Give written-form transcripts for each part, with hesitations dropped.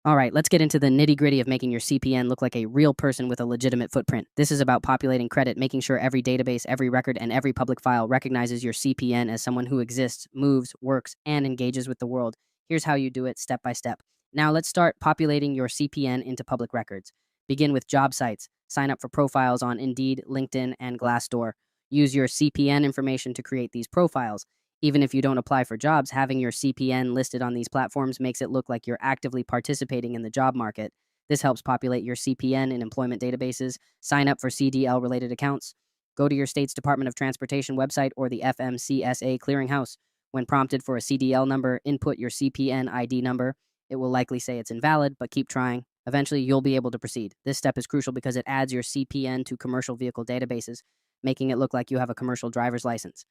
All right, let's get into the nitty gritty of making your CPN look like a real person with a legitimate footprint. This is about populating credit, making sure every database, every record, and every public file recognizes your CPN as someone who exists, moves, works, and engages with the world. Here's how you do it step by step. Now, let's start populating your CPN into public records. Begin with job sites. Sign up for profiles on Indeed, LinkedIn, and Glassdoor. Use your CPN information to create these profiles. Even if you don't apply for jobs, having your CPN listed on these platforms makes it look like you're actively participating in the job market. This helps populate your CPN in employment databases, sign up for CDL related accounts, go to your state's Department of Transportation website or the FMCSA clearinghouse. When prompted for a CDL number, input your CPN ID number. It will likely say it's invalid, but keep trying. Eventually, you'll be able to proceed. This step is crucial because it adds your CPN to commercial vehicle databases, making it look like you have a commercial driver's license.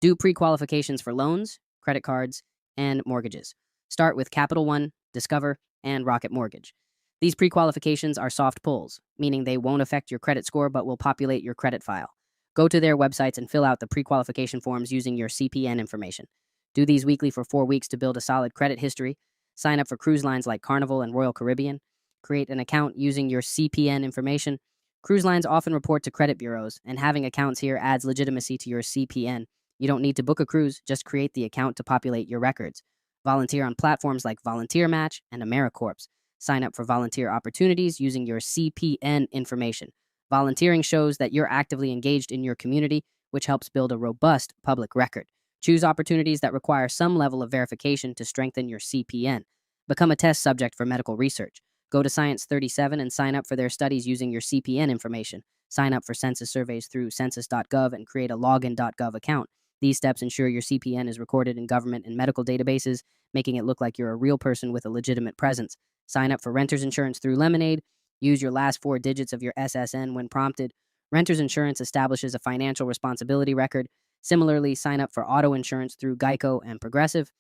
Do pre-qualifications for loans, credit cards, and mortgages. Start with Capital One, Discover, and Rocket Mortgage. These pre-qualifications are soft pulls, meaning they won't affect your credit score but will populate your credit file. Go to their websites and fill out the pre-qualification forms using your CPN information. Do these weekly for 4 weeks to build a solid credit history. Sign up for cruise lines like Carnival and Royal Caribbean. Create an account using your CPN information. Cruise lines often report to credit bureaus, and having accounts here adds legitimacy to your CPN. You don't need to book a cruise, just create the account to populate your records. Volunteer on platforms like Volunteer Match and AmeriCorps. Sign up for volunteer opportunities using your CPN information. Volunteering shows that you're actively engaged in your community, which helps build a robust public record. Choose opportunities that require some level of verification to strengthen your CPN. Become a test subject for medical research. Go to Science 37 and sign up for their studies using your CPN information. Sign up for census surveys through census.gov and create a login.gov account. These steps ensure your CPN is recorded in government and medical databases, making it look like you're a real person with a legitimate presence. Sign up for renter's insurance through Lemonade. Use your last 4 digits of your SSN when prompted. Renter's insurance establishes a financial responsibility record. Similarly, sign up for auto insurance through Geico and Progressive.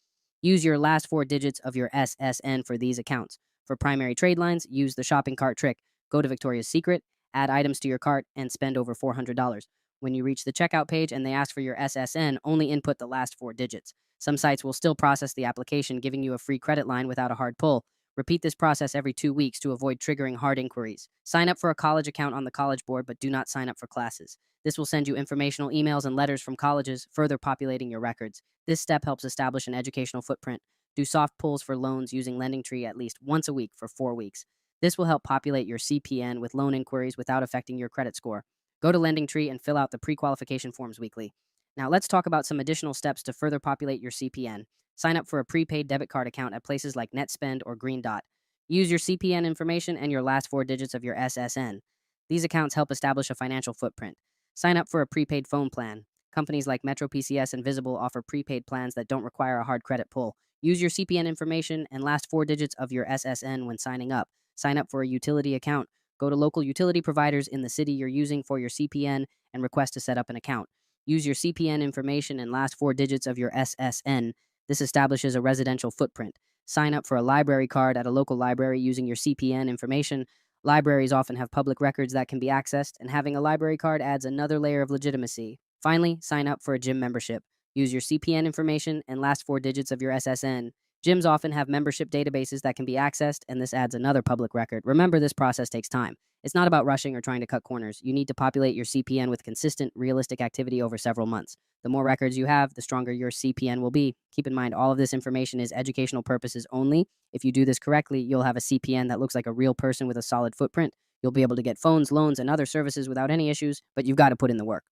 Use your last 4 digits of your SSN for these accounts. For primary trade lines, use the shopping cart trick. Go to Victoria's Secret, add items to your cart, and spend over $400. When you reach the checkout page and they ask for your SSN, only input the last 4 digits. Some sites will still process the application, giving you a free credit line without a hard pull. Repeat this process every 2 weeks to avoid triggering hard inquiries. Sign up for a college account on the College Board, but do not sign up for classes. This will send you informational emails and letters from colleges, further populating your records. This step helps establish an educational footprint. Do soft pulls for loans using LendingTree at least once a week for 4 weeks. This will help populate your CPN with loan inquiries without affecting your credit score. Go to LendingTree and fill out the pre-qualification forms weekly. Now, let's talk about some additional steps to further populate your CPN. Sign up for a prepaid debit card account at places like NetSpend or Green Dot. Use your CPN information and your last 4 digits of your SSN. These accounts help establish a financial footprint. Sign up for a prepaid phone plan. Companies like Metro PCS and Visible offer prepaid plans that don't require a hard credit pull. Use your CPN information and last 4 digits of your SSN when signing up. Sign up for a utility account. Go to local utility providers in the city you're using for your CPN and request to set up an account. Use your CPN information and last 4 digits of your SSN. This establishes a residential footprint. Sign up for a library card at a local library using your CPN information. Libraries often have public records that can be accessed, and having a library card adds another layer of legitimacy. Finally, sign up for a gym membership. Use your CPN information and last 4 digits of your SSN. Gyms often have membership databases that can be accessed, and this adds another public record. Remember, this process takes time. It's not about rushing or trying to cut corners. You need to populate your CPN with consistent, realistic activity over several months. The more records you have, the stronger your CPN will be. Keep in mind, all of this information is educational purposes only. If you do this correctly, you'll have a CPN that looks like a real person with a solid footprint. You'll be able to get phones, loans, and other services without any issues, but you've got to put in the work.